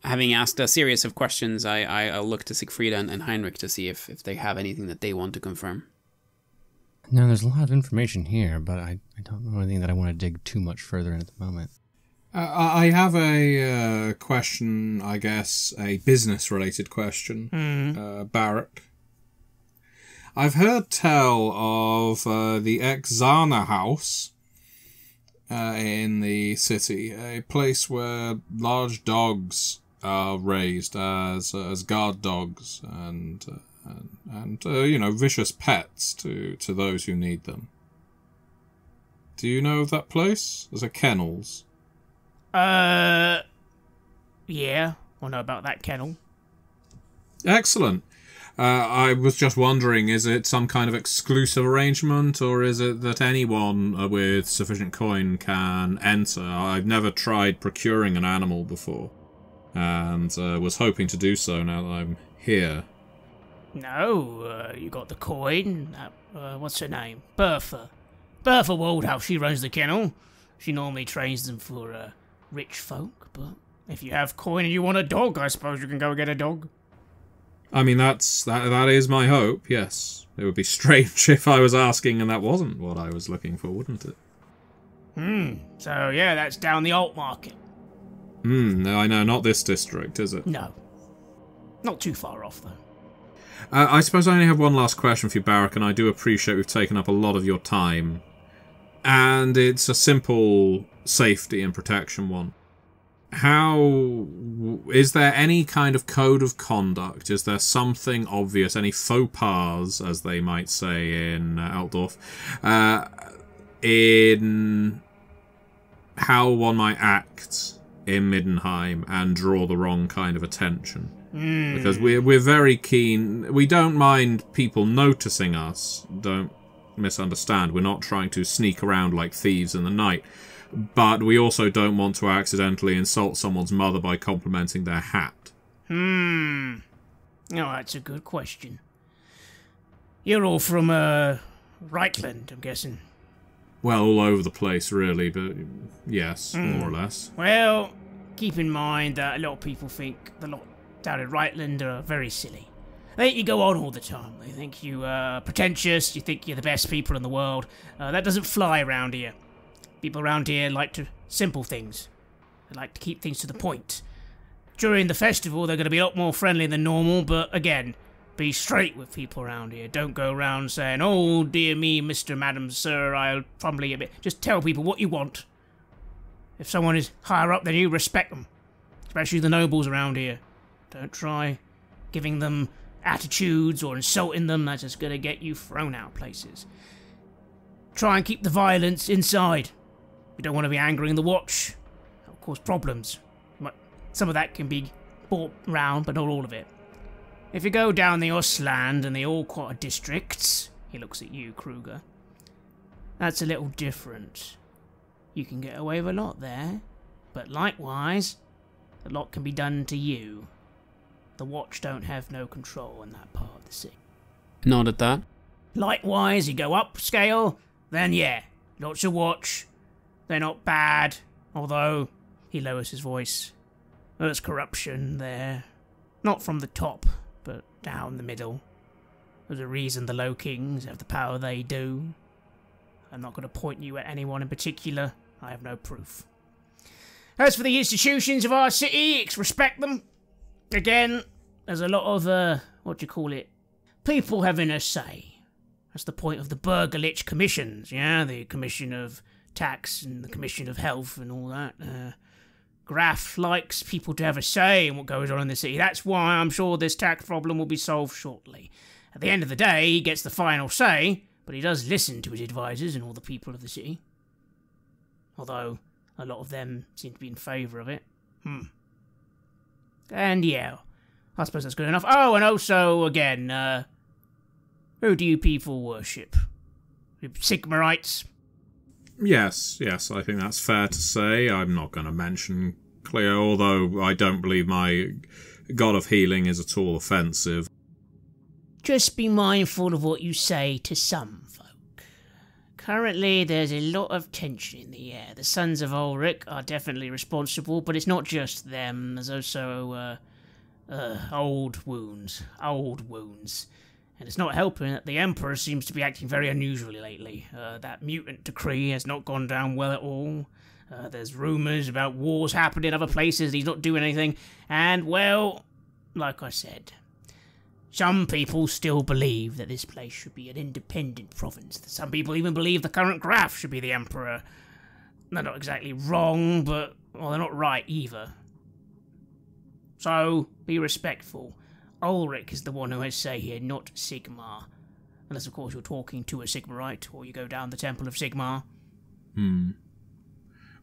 Having asked a series of questions, I'll look to Sigfrida and Heinrich to see if they have anything that they want to confirm. No, there's a lot of information here, but I don't know anything that I want to dig too much further in at the moment. I have a question, I guess, a business-related question. Barrack. I've heard tell of the Exana House in the city, a place where large dogs are raised as guard dogs and vicious pets to those who need them. Do you know of that place? There's a kennels. Yeah, I know about that kennel. Excellent. I was just wondering, is it some kind of exclusive arrangement, or is it that anyone with sufficient coin can enter? I've never tried procuring an animal before, and was hoping to do so now that I'm here. No, you got the coin. What's her name? Bertha. Bertha Waldhouse, she runs the kennel. She normally trains them for rich folk, but if you have coin and you want a dog, I suppose you can go get a dog. I mean, that is my hope, yes. It would be strange if I was asking and that wasn't what I was looking for, wouldn't it? So yeah, that's down the Alt Market. No, I know, not this district, is it? No. Not too far off, though. I suppose I only have one last question for you, Barrack, and I do appreciate we've taken up a lot of your time. And it's a simple safety and protection one. How... is there any kind of code of conduct? Is there something obvious, any faux pas, as they might say in Altdorf, in how one might act in Middenheim and draw the wrong kind of attention? Because we're very keen. We don't mind people noticing us. Don't misunderstand. We're not trying to sneak around like thieves in the night. But we also don't want to accidentally insult someone's mother by complimenting their hat. Oh, that's a good question. You're all from, Reichland, I'm guessing. Well, all over the place, really, but yes, more or less. Well, keep in mind that a lot of people think the lot down in Reichland are very silly. They think you go on all the time. They think you are pretentious, you think you're the best people in the world. That doesn't fly around here. People around here like to simple things. They like to keep things to the point. During the festival, they're going to be a lot more friendly than normal, but again, be straight with people around here. Don't go around saying, "Oh, dear me, Mr. Madam, Sir, I'll probably a bit." Just tell people what you want. If someone is higher up than you, respect them. Especially the nobles around here. Don't try giving them attitudes or insulting them. That's just going to get you thrown out places. Try and keep the violence inside. You don't want to be angering the watch. That'll cause problems. Some of that can be brought round, but not all of it. If you go down the Ostland and the All-Quarter districts, he looks at you, Kruger, that's a little different. You can get away with a lot there, but likewise, a lot can be done to you. The watch don't have no control in that part of the city. Not at that. Likewise, you go upscale, then yeah, lots of watch. They're not bad, although, he lowers his voice, there's corruption there. Not from the top, but down the middle. There's a reason the Low Kings have the power they do. I'm not going to point you at anyone in particular. I have no proof. As for the institutions of our city, respect them. Again, there's a lot of, people having a say. That's the point of the Burgerlich commissions, yeah? The Commission of Tax and the Commission of Health and all that. Graf likes people to have a say in what goes on in the city. That's why I'm sure this tax problem will be solved shortly. At the end of the day, he gets the final say, but he does listen to his advisors and all the people of the city. Although, a lot of them seem to be in favour of it. And yeah, I suppose that's good enough. Oh, and also, again, who do you people worship? Sigmarites? Yes, I think that's fair to say. I'm not going to mention Cleo, although I don't believe my god of healing is at all offensive. Just be mindful of what you say to some folk. Currently, there's a lot of tension in the air. The Sons of Ulrich are definitely responsible, but it's not just them. There's also, old wounds. And it's not helping that the Emperor seems to be acting very unusually lately. That mutant decree has not gone down well at all. There's rumours about wars happening in other places, he's not doing anything. And, well, like I said, some people still believe that this place should be an independent province. Some people even believe the current Graf should be the Emperor. They're not exactly wrong, but, well, they're not right either. So, be respectful. Ulrich is the one who has say here, not Sigmar. Unless, of course, you're talking to a Sigmarite, or you go down the Temple of Sigmar.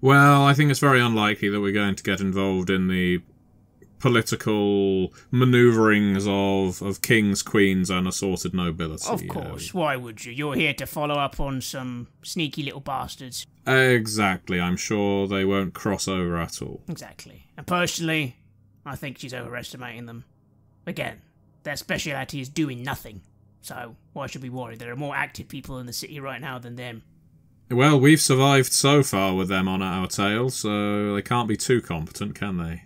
Well, I think it's very unlikely that we're going to get involved in the political manoeuvrings of kings, queens, and assorted nobility. Of course, why would you? You're here to follow up on some sneaky little bastards. Exactly, I'm sure they won't cross over at all. Exactly. And personally, I think she's overestimating them. Again, their speciality is doing nothing. So, why should we worry? There are more active people in the city right now than them. Well, we've survived so far with them on our tail, so they can't be too competent, can they?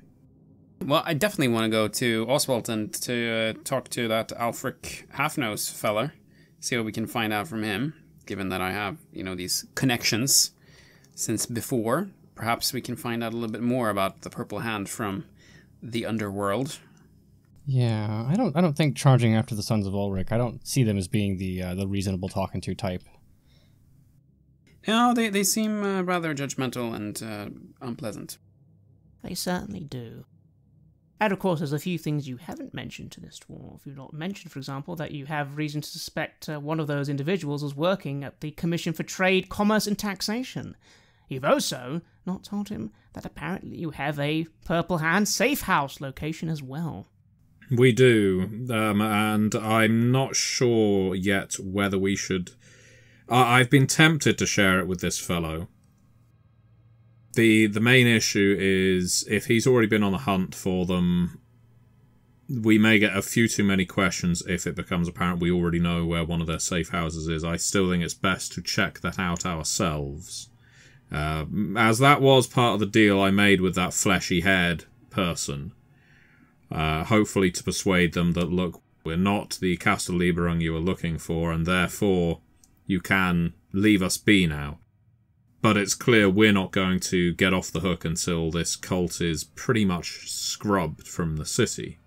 Well, I definitely want to go to Oswald and to talk to that Alfric Halfnose fella. See what we can find out from him, given that I have, these connections since before. Perhaps we can find out a little bit more about the Purple Hand from the underworld. Yeah, I don't think charging after the Sons of Ulrich, I don't see them as being the reasonable talking to type. No, they seem rather judgmental and unpleasant. They certainly do. And of course, there's a few things you haven't mentioned to this dwarf. You've not mentioned, for example, that you have reason to suspect one of those individuals was working at the Commission for Trade, Commerce and Taxation. You've also not told him that apparently you have a Purple Hand safe house location as well. We do, and I'm not sure yet whether we should... I've been tempted to share it with this fellow. The main issue is, if he's already been on the hunt for them, we may get a few too many questions if it becomes apparent we already know where one of their safe houses is. I still think it's best to check that out ourselves. As that was part of the deal I made with that fleshy-haired person. Hopefully to persuade them that, look, we're not the Castelliberung you were looking for, and therefore you can leave us be now. But it's clear we're not going to get off the hook until this cult is pretty much scrubbed from the city.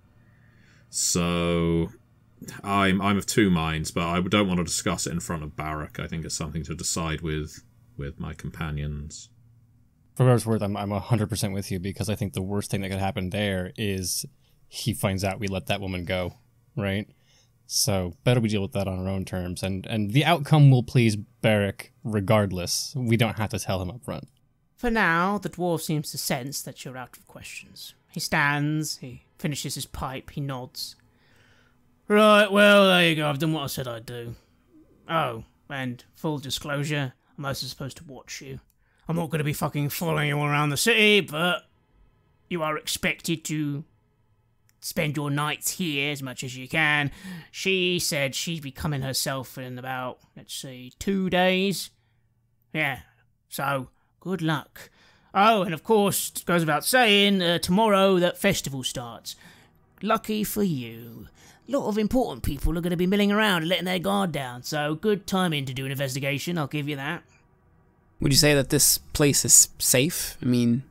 So I'm of two minds, but I don't want to discuss it in front of Barak. I think it's something to decide with my companions. For what it's worth, I'm 100% with you, because I think the worst thing that could happen there is he finds out we let that woman go, right? So better we deal with that on our own terms, and the outcome will please Barak regardless. We don't have to tell him up front. For now, the dwarf seems to sense that you're out of questions. He stands, he finishes his pipe, he nods. Right, well, there you go, I've done what I said I'd do. Oh, and full disclosure, I'm also supposed to watch you. I'm not going to be fucking following you all around the city, but you are expected to spend your nights here as much as you can. She said she'd be coming herself in about, 2 days. Yeah, so good luck. Oh, and of course, it goes without saying, tomorrow that festival starts. Lucky for you. A lot of important people are going to be milling around and letting their guard down, so good timing to do an investigation, I'll give you that. Would you say that this place is safe? I mean,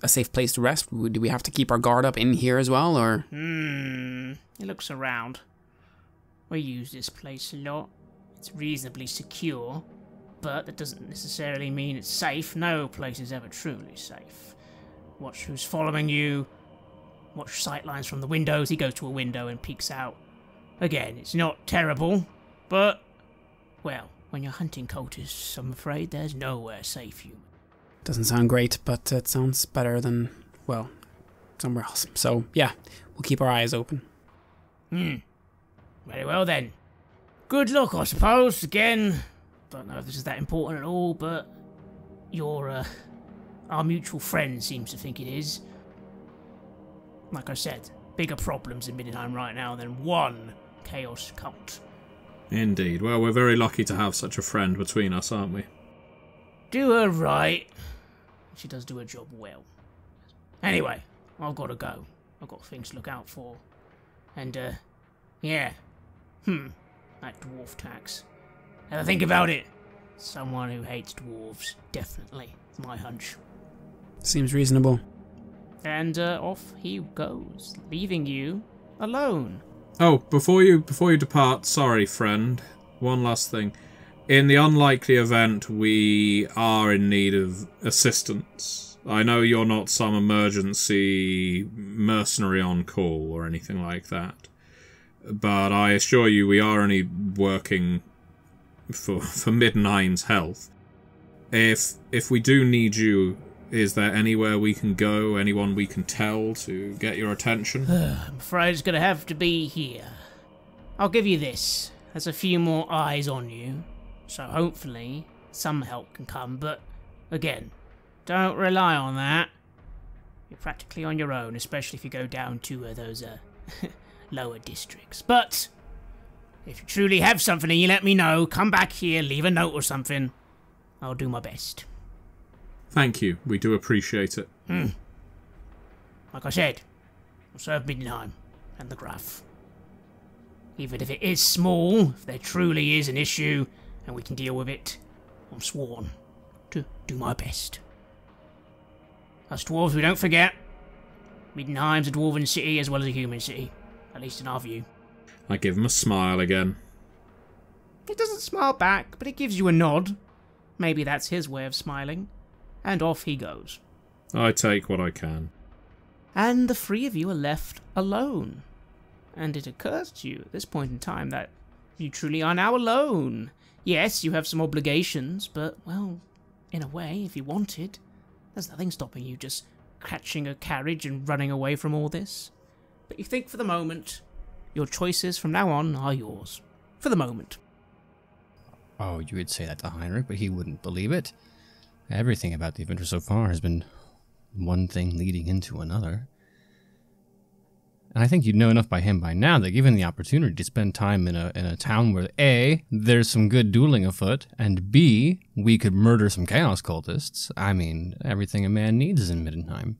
a safe place to rest? Do we have to keep our guard up in here as well, or? He looks around. We use this place a lot. It's reasonably secure, but that doesn't necessarily mean it's safe. No place is ever truly safe. Watch who's following you. Watch sightlines from the windows. He goes to a window and peeks out. Again, it's not terrible, but, well, when you're hunting cultists, I'm afraid there's nowhere safe, you. Doesn't sound great, but it sounds better than, well, somewhere else. So, yeah, we'll keep our eyes open. Very well then. Good luck, I suppose. Again, don't know if this is that important at all, but our mutual friend seems to think it is. Like I said, bigger problems in Middenheim right now than one chaos cult. Indeed. Well, we're very lucky to have such a friend between us, aren't we? Do her right. She does do her job well. Anyway, I've got to go. I've got things to look out for. And, yeah. That dwarf tax. Ever think about it? Someone who hates dwarves. Definitely. It's my hunch. Seems reasonable. And, off he goes, leaving you alone. Oh, before you depart, sorry, friend. One last thing. In the unlikely event we are in need of assistance, I know you're not some emergency mercenary on call or anything like that, but I assure you we are only working for Middenheim's health. If we do need you, is there anywhere we can go, anyone we can tell to get your attention? I'm afraid it's going to have to be here. I'll give you this. There's a few more eyes on you, so hopefully some help can come, but again, don't rely on that. You're practically on your own, especially if you go down to those lower districts. But if you truly have something and you let me know, come back here, leave a note or something. I'll do my best. Thank you. We do appreciate it. Like I said, I'll serve Middenheim and the Graf. Even if it is small, if there truly is an issue and we can deal with it, I'm sworn to do my best. Us dwarves, we don't forget. Middenheim's a dwarven city as well as a human city, at least in our view. I give him a smile again. He doesn't smile back, but he gives you a nod. Maybe that's his way of smiling. And off he goes. I take what I can. And the three of you are left alone. And it occurs to you at this point in time that you truly are now alone. Yes, you have some obligations, but, well, in a way, if you wanted, there's nothing stopping you just catching a carriage and running away from all this. But you think for the moment, your choices from now on are yours. For the moment. Oh, you would say that to Heinrich, but he wouldn't believe it. Everything about the adventure so far has been one thing leading into another. And I think you'd know enough by him by now that given the opportunity to spend time in a town where A, there's some good dueling afoot, and B, we could murder some chaos cultists, I mean, everything a man needs is in Middenheim.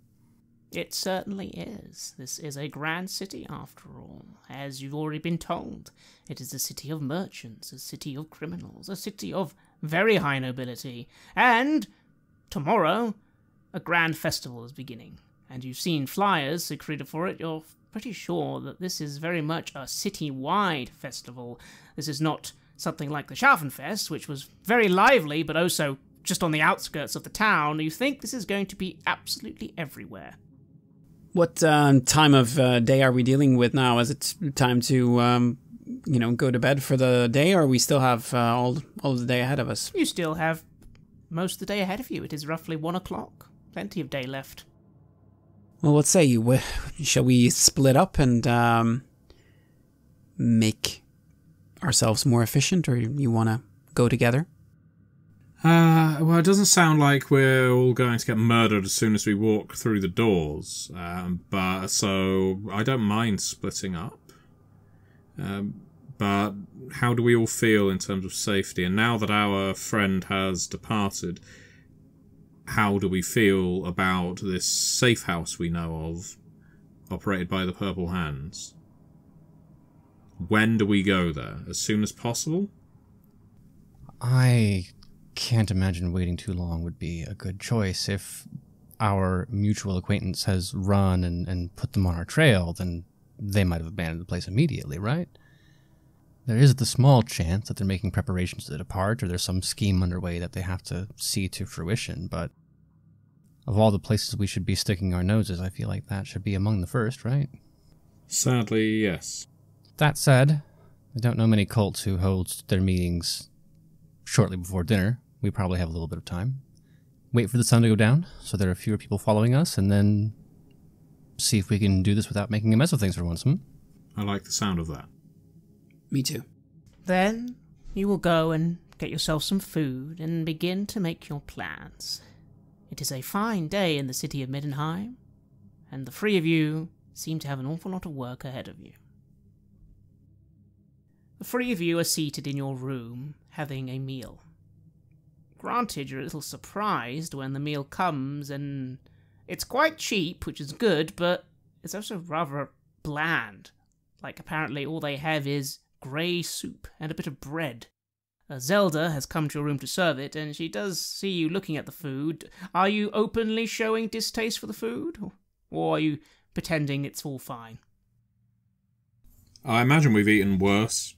It certainly is. This is a grand city, after all. As you've already been told, it is a city of merchants, a city of criminals, a city of very high nobility. And tomorrow, a grand festival is beginning. And you've seen flyers secreted for it. You're pretty sure that this is very much a city-wide festival. This is not something like the Schaffenfest, which was very lively, but also just on the outskirts of the town. You think this is going to be absolutely everywhere. What time of day are we dealing with now? Is it time to, go to bed for the day, or we still have all of the day ahead of us? You still have most of the day ahead of you. It is roughly 1 o'clock. Plenty of day left. Well, what say you? Shall we split up and make ourselves more efficient, or you want to go together? Well, it doesn't sound like we're all going to get murdered as soon as we walk through the doors. But so I don't mind splitting up. But how do we all feel in terms of safety? And now that our friend has departed, how do we feel about this safe house we know of, operated by the Purple Hands? When do we go there? As soon as possible? I can't imagine waiting too long would be a good choice. If our mutual acquaintance has run and put them on our trail, then they might have abandoned the place immediately, right? There is the small chance that they're making preparations to depart, or there's some scheme underway that they have to see to fruition, but of all the places we should be sticking our noses, I feel like that should be among the first, right? Sadly, yes. That said, I don't know many cults who hold their meetings shortly before dinner. We probably have a little bit of time. Wait for the sun to go down, so there are fewer people following us, and then see if we can do this without making a mess of things for once, I like the sound of that. Me too. Then you will go and get yourself some food and begin to make your plans. It is a fine day in the city of Middenheim, and the three of you seem to have an awful lot of work ahead of you. The three of you are seated in your room, having a meal. Granted, you're a little surprised when the meal comes, and it's quite cheap, which is good, but it's also rather bland. Like, apparently all they have is grey soup and a bit of bread. Zelda has come to your room to serve it, and she does see you looking at the food. Are you openly showing distaste for the food? Or are you pretending it's all fine? I imagine we've eaten worse,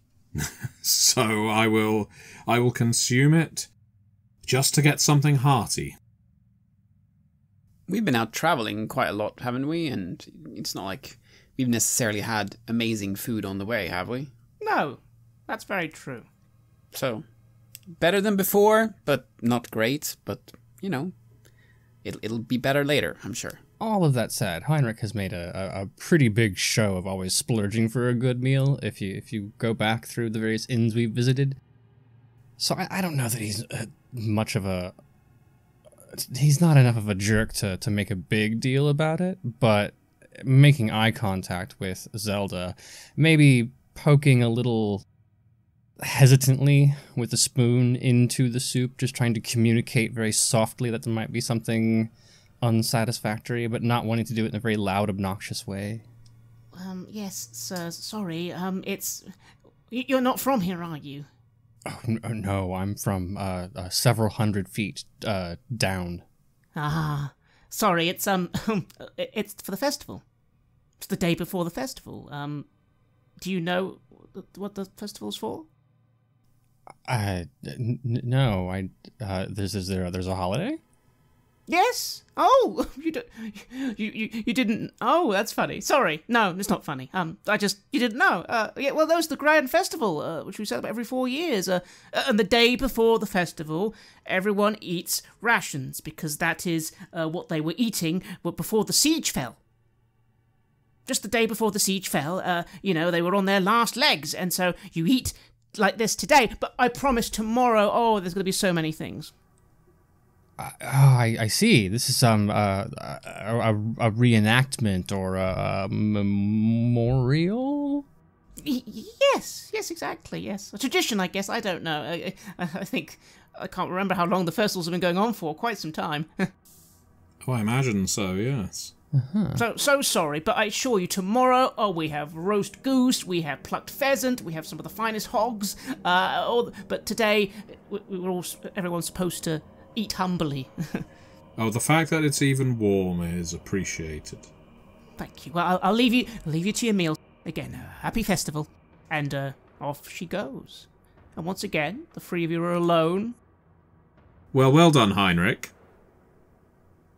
so I will consume it just to get something hearty. We've been out traveling quite a lot, haven't we? And it's not like we've necessarily had amazing food on the way, have we? No, that's very true. So, better than before, but not great. But, you know, it'll be better later, I'm sure. All of that said, Heinrich has made a pretty big show of always splurging for a good meal if you go back through the various inns we've visited. So I don't know that he's much of a... He's not enough of a jerk to make a big deal about it, but making eye contact with Zelda, maybe poking a little hesitantly with a spoon into the soup, just trying to communicate very softly that there might be something unsatisfactory, but not wanting to do it in a very loud, obnoxious way. Yes, sir, sorry, it's... You're not from here, are you? Oh, no, I'm from several hundred feet down. Ah, sorry, it's it's for the festival. It's the day before the festival. Do you know what the festival's for? No, there's a holiday? Yes. Oh, you didn't. Oh, that's funny. Sorry. No, it's not funny. You didn't know. Yeah. Well, there's the grand festival, which we celebrate every 4 years. And the day before the festival, everyone eats rations because that is what they were eating before the siege fell. Just the day before the siege fell, they were on their last legs, and so you eat like this today. But I promise tomorrow. Oh, there's going to be so many things. I see. This is a reenactment or a memorial? Yes, exactly, yes. A tradition, I guess. I don't know. I think... I can't remember how long the festivals have been going on for. Quite some time. Oh, I imagine so, yes. Uh-huh. So sorry, but I assure you, tomorrow, we have roast goose, we have plucked pheasant, we have some of the finest hogs, but today, everyone's supposed to eat humbly. Oh, the fact that it's even warm is appreciated. Thank you. Well, I'll leave you to your meal. Again, happy festival. And off she goes. And once again, the three of you are alone. Well done, Heinrich.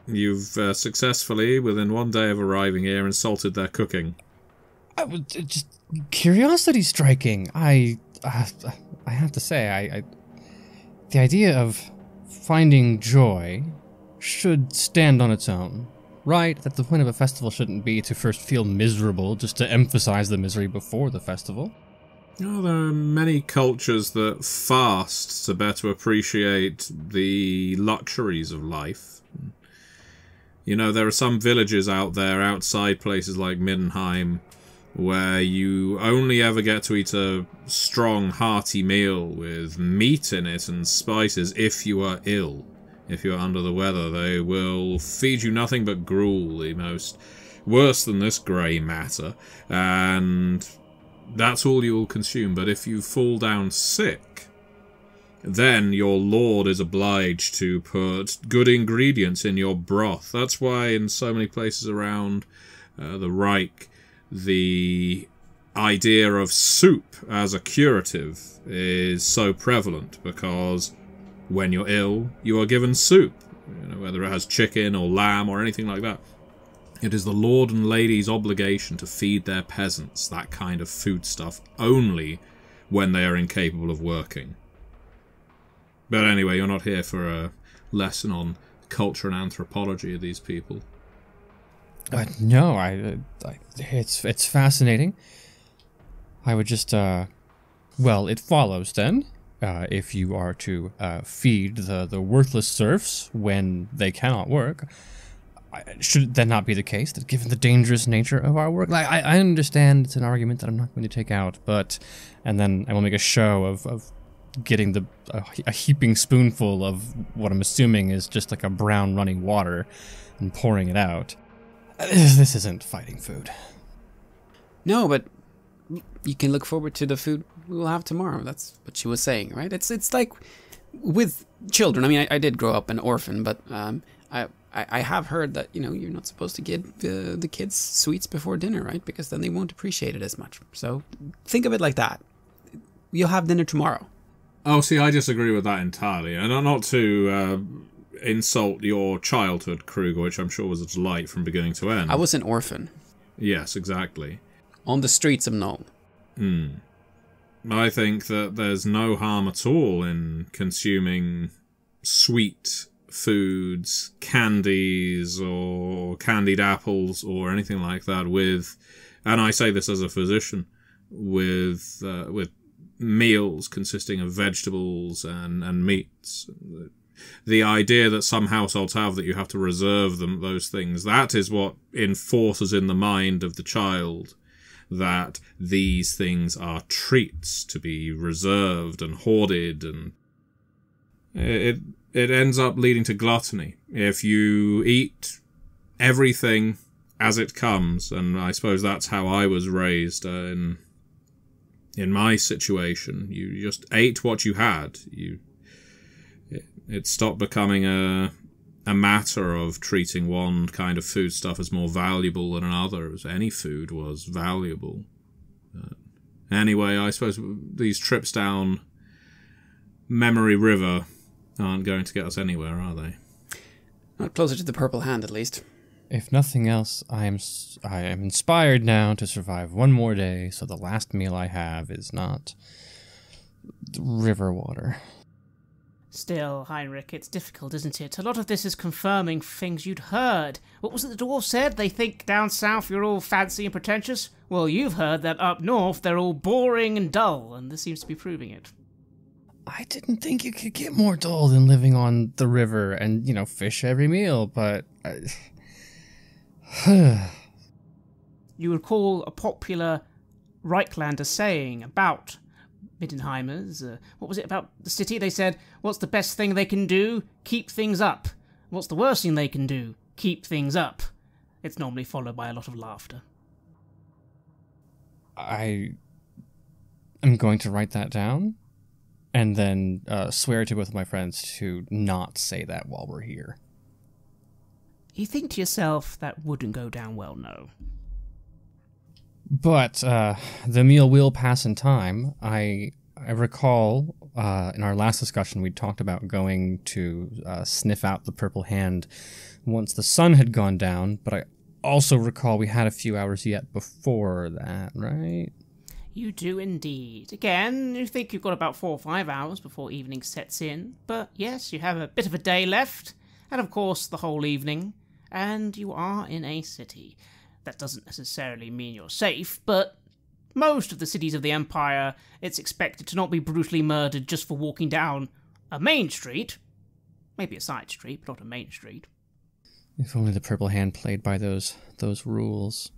You've successfully, within 1 day of arriving here, insulted their cooking. I was just curiosity striking. I have to say, the idea of finding joy should stand on its own, right? That the point of a festival shouldn't be to first feel miserable just to emphasize the misery before the festival. Oh, there are many cultures that fast to better appreciate the luxuries of life. There are some villages out there, outside places like Middenheim, where you only ever get to eat a strong, hearty meal with meat in it and spices if you are ill. If you are under the weather, they will feed you nothing but gruel, the most worse than this grey matter, and that's all you will consume. But if you fall down sick, then your lord is obliged to put good ingredients in your broth. That's why in so many places around the Reich, the idea of soup as a curative is so prevalent, because when you're ill, you are given soup, whether it has chicken or lamb or anything like that. It is the lord and lady's obligation to feed their peasants that kind of foodstuff only when they are incapable of working. But anyway, you're not here for a lesson on culture and anthropology of these people. No, it's fascinating. I would just, well, it follows then, if you are to feed the worthless serfs when they cannot work, should that not be the case, that given the dangerous nature of our work? I understand it's an argument that I'm not going to take out, and then I will make a show of getting a heaping spoonful of what I'm assuming is just like a brown running water and pouring it out. This isn't fighting food. No, but you can look forward to the food we'll have tomorrow. That's what she was saying, right? It's like with children. I mean, I did grow up an orphan, but I have heard that, you're not supposed to give the kids sweets before dinner, right? Because then they won't appreciate it as much. So think of it like that. You'll have dinner tomorrow. Oh, see, I disagree with that entirely. And not to insult your childhood, Kruger, which I'm sure was a delight from beginning to end. I was an orphan. Yes, exactly. On the streets of Null. I think that there's no harm at all in consuming sweet foods, candies, or candied apples, or anything like that with, and I say this as a physician, with meals consisting of vegetables and meats. The idea that some households have that you have to reserve those things, that is what enforces in the mind of the child that these things are treats to be reserved and hoarded, and it ends up leading to gluttony. If you eat everything as it comes, and I suppose that's how I was raised in my situation, you just ate what you had. It stopped becoming a matter of treating one kind of foodstuff as more valuable than another, as any food was valuable. Anyway, I suppose these trips down Memory River aren't going to get us anywhere, are they? Not closer to the Purple Hand, at least. If nothing else, I am inspired now to survive one more day, so the last meal I have is not river water. Still, Heinrich, it's difficult, isn't it? A lot of this is confirming things you'd heard. What was it the dwarf said? They think down south you're all fancy and pretentious? Well, you've heard that up north they're all boring and dull, and this seems to be proving it. I didn't think you could get more dull than living on the river and, fish every meal, but... You recall a popular Reichlander saying about Middenheimers, what was it about the city? They said, what's the best thing they can do? Keep things up. What's the worst thing they can do? Keep things up. It's normally followed by a lot of laughter. I am going to write that down and then swear to both of my friends to not say that while we're here. You think to yourself, that wouldn't go down well, no. But the meal will pass in time. I recall in our last discussion we talked about going to sniff out the Purple Hand once the sun had gone down, but I also recall we had a few hours yet before that, right? You do indeed. Again, you think you've got about 4 or 5 hours before evening sets in, but yes, you have a bit of a day left, and of course the whole evening, and you are in a city. That doesn't necessarily mean you're safe, but most of the cities of the Empire, it's expected to not be brutally murdered just for walking down a main street. Maybe a side street, but not a main street. If only the Purple Hand played by those rules.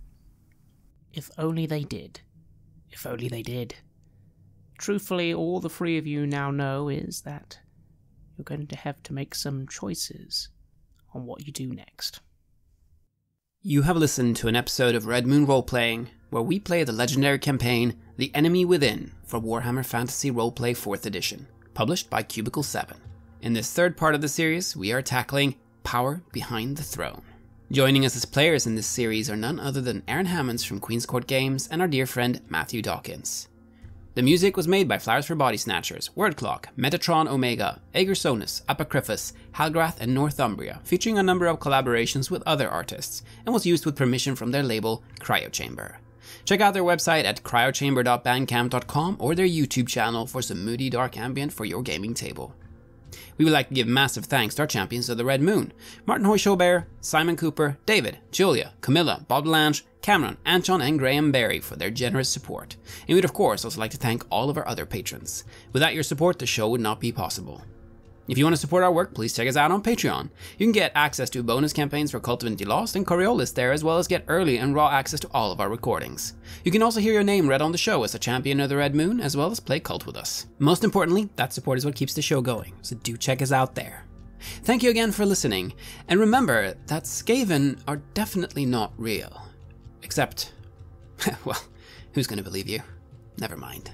If only they did. If only they did. Truthfully, all the 3 of you now know is that you're going to have to make some choices on what you do next. You have listened to an episode of Red Moon Roleplaying, where we play the legendary campaign The Enemy Within for Warhammer Fantasy Roleplay 4th Edition. published by Cubicle 7. In this third part of the series, we are tackling Power Behind the Throne. Joining us as players in this series are none other than Aaron Hammonds from Queen's Court Games and our dear friend Matthew Dawkins. The music was made by Flowers for Body Snatchers, Wordclock, Metatron Omega, Aegersonus, Apocryphus, Halgrath, and Northumbria, featuring a number of collaborations with other artists, and was used with permission from their label Cryochamber. Check out their website at cryochamber.bandcamp.com or their YouTube channel for some moody dark ambient for your gaming table. We would like to give massive thanks to our champions of the Red Moon, Martin Heuschober, Simon Cooper, David, Julia, Camilla, Bob Lange, Cameron, Antxon, and Graham Barey for their generous support. And we'd of course also like to thank all of our other patrons. Without your support, the show would not be possible. If you want to support our work, please check us out on Patreon. You can get access to bonus campaigns for Cult of Divinity Lost and Coriolis there, as well as get early and raw access to all of our recordings. You can also hear your name read on the show as a champion of the Red Moon, as well as play Cult with us. Most importantly, that support is what keeps the show going, so do check us out there. Thank you again for listening, and remember that Skaven are definitely not real. Except, well, who's gonna believe you? Never mind.